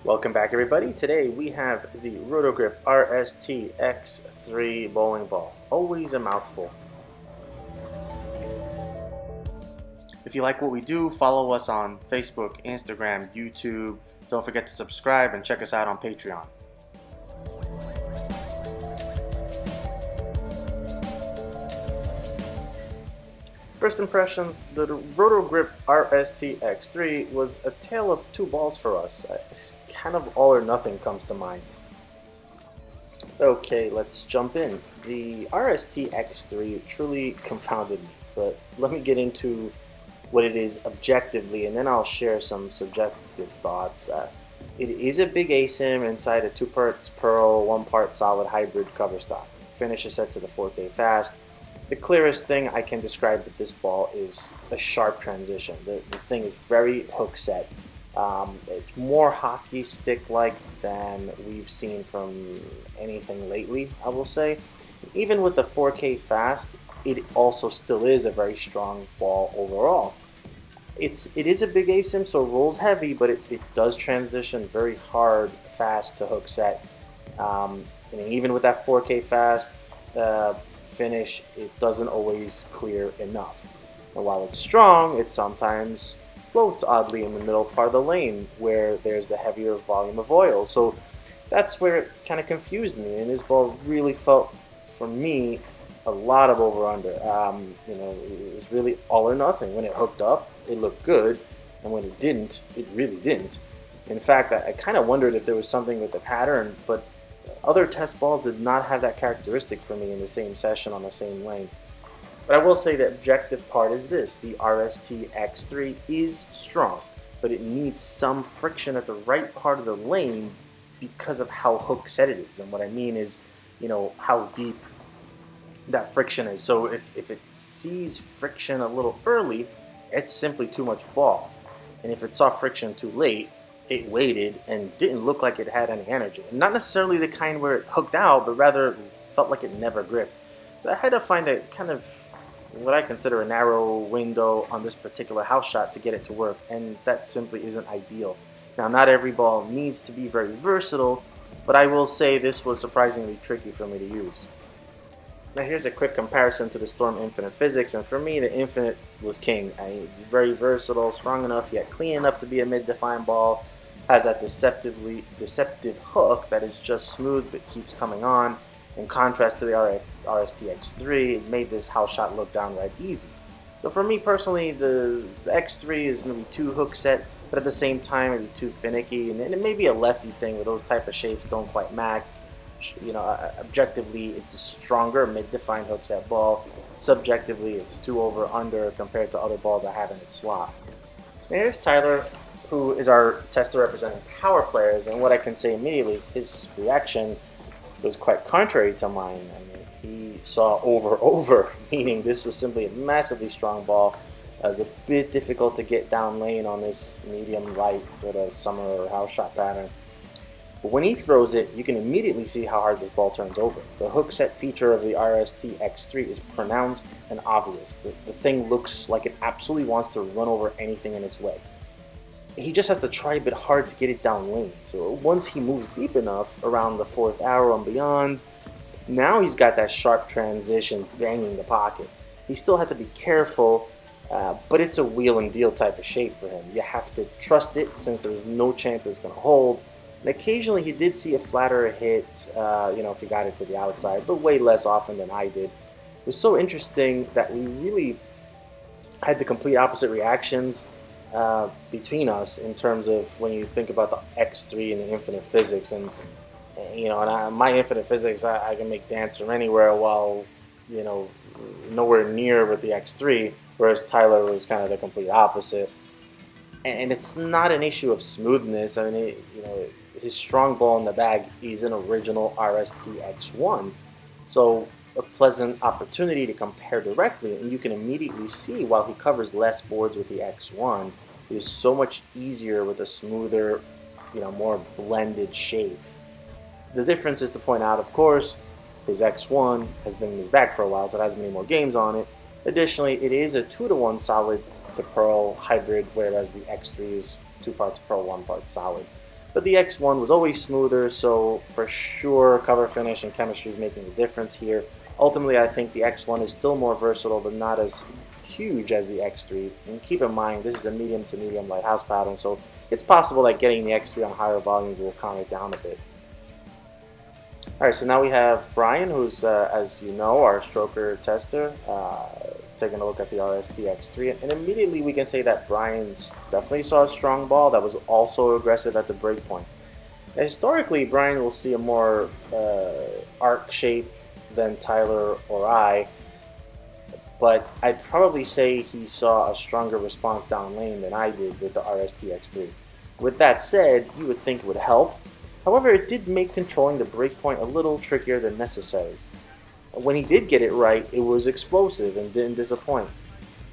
Welcome back, everybody. Today we have the Roto Grip RST X-3 bowling ball. Always a mouthful. If you like what we do, follow us on Facebook, Instagram, YouTube. Don't forget to subscribe and check us out on Patreon. First impressions, the Roto Grip RST X-3 was a tale of two balls for us. Kind of all or nothing comes to mind. Okay, let's jump in. The RST X-3 truly confounded me, but let me get into what it is objectively, and then I'll share some subjective thoughts. It is a big ASIM inside a 2 parts pearl, 1 part solid hybrid cover stock. Finish is set to the 4K fast. The clearest thing I can describe with this ball is a sharp transition. The thing is very hook set. It's more hockey stick-like than we've seen from anything lately, I will say. Even with the 4K fast, it also still is a very strong ball overall. It is a big ASIM, so it rolls heavy, but it does transition very hard, fast to hook set. And even with that 4K fast finish, it doesn't always clear enough. And while it's strong, it sometimes floats oddly in the middle part of the lane where there's the heavier volume of oil. So that's where it kind of confused me, and this ball really felt, for me, a lot of over-under. It was really all or nothing. When it hooked up, it looked good, and when it didn't, it really didn't. In fact, I kind of wondered if there was something with the pattern, but other test balls did not have that characteristic for me in the same session on the same lane. But I will say the objective part is this: the RST X-3 is strong, but it needs some friction at the right part of the lane because of how hook set it is. And what I mean is, how deep that friction is. So if it sees friction a little early, it's simply too much ball. And if it saw friction too late, it waited and didn't look like it had any energy. And not necessarily the kind where it hooked out, but rather felt like it never gripped. So I had to find a kind of what I consider a narrow window on this particular house shot to get it to work, and that simply isn't ideal. Now, not every ball needs to be very versatile, but I will say this was surprisingly tricky for me to use. Now here's a quick comparison to the Storm Infinite Physix, and for me the Infinite was king. It's very versatile, strong enough, yet clean enough to be a mid-defined ball, has that deceptive hook that is just smooth but keeps coming on. In contrast to the RST X-3, it made this house shot look downright easy. So for me personally, the X-3 is maybe too hook set, but at the same time maybe too finicky, and it may be a lefty thing where those type of shapes don't quite match. Objectively, it's a stronger mid-defined hook set ball. Subjectively, it's too over-under compared to other balls I have in its slot. Now here's Tyler, who is our tester representing power players, and what I can say immediately is his reaction was quite contrary to mine. He saw over, meaning this was simply a massively strong ball. It was a bit difficult to get down lane on this medium light with a summer or house shot pattern. But when he throws it, you can immediately see how hard this ball turns over. The hook set feature of the RST X-3 is pronounced and obvious. The thing looks like it absolutely wants to run over anything in its way. He just has to try a bit hard to get it down lane. So once he moves deep enough around the 4th arrow and beyond, now he's got that sharp transition banging the pocket. He still had to be careful, but it's a wheel and deal type of shape for him. You have to trust it since there's no chance it's going to hold. And occasionally he did see a flatter hit, if he got it to the outside, but way less often than I did. It was so interesting that we really had the complete opposite reactions between us in terms of when you think about the X-3 and the Infinite Physix. And my Infinite Physix, I can make dance from anywhere, while nowhere near with the X-3, whereas Tyler was kind of the complete opposite. And it's not an issue of smoothness. I mean, his strong ball in the bag is an original RST X-1, so a pleasant opportunity to compare directly, and you can immediately see while he covers less boards with the X-1, it is so much easier with a smoother, more blended shape. The difference is to point out, of course, his X-1 has been in his bag for a while, so it has many more games on it. Additionally, it is a 2-to-1 solid to pearl hybrid, whereas the X-3 is 2 parts pearl, 1 part solid. but the X1 was always smoother, so for sure cover finish and chemistry is making a difference here. Ultimately, I think the X1 is still more versatile, but not as huge as the X3. And keep in mind, this is a medium to medium lighthouse pattern, so it's possible that getting the X3 on higher volumes will calm it down a bit. Alright, so now we have Brian, who's, as you know, our stroker tester, taking a look at the RST X-3, and immediately we can say that Brian definitely saw a strong ball that was also aggressive at the break point. Historically, Brian will see a more arc shape than Tyler or I, but I'd probably say he saw a stronger response down lane than I did with the RST X-3. With that said, you would think it would help. However, it did make controlling the breakpoint a little trickier than necessary. When he did get it right, it was explosive and didn't disappoint.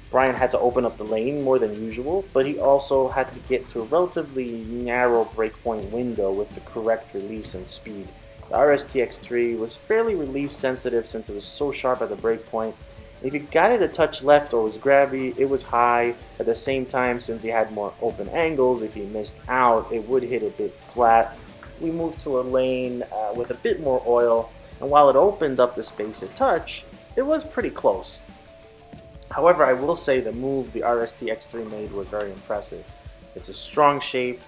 Brian had to open up the lane more than usual, but he also had to get to a relatively narrow breakpoint window with the correct release and speed. The RST X-3 was fairly release sensitive since it was so sharp at the breakpoint. If you got it a touch left or was grabby, it was high. At the same time, since he had more open angles, if he missed out, it would hit a bit flat. We moved to a lane with a bit more oil, and while it opened up the space a touch, it was pretty close. However, I will say the move the RST X-3 made was very impressive. It's a strong shape.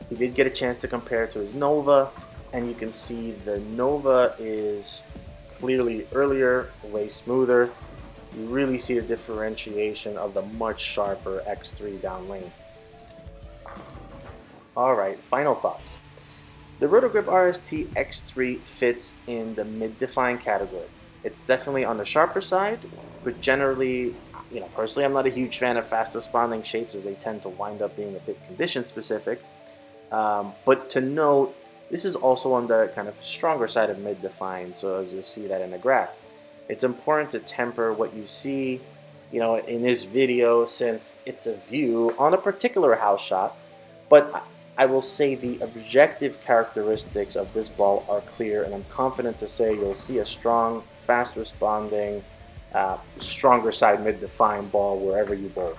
He did get a chance to compare it to his Nova, and you can see the Nova is clearly earlier, way smoother. You really see the differentiation of the much sharper X-3 down lane. Alright, final thoughts. The Roto Grip RST X-3 fits in the mid-define category. It's definitely on the sharper side, but generally, personally I'm not a huge fan of fast responding shapes as they tend to wind up being a bit condition specific. But to note, this is also on the kind of stronger side of mid-define, so as you'll see that in the graph. It's important to temper what you see, in this video since it's a view on a particular house shot, but I will say the objective characteristics of this ball are clear, and I'm confident to say you'll see a strong, fast responding, stronger side mid-define ball wherever you bowl.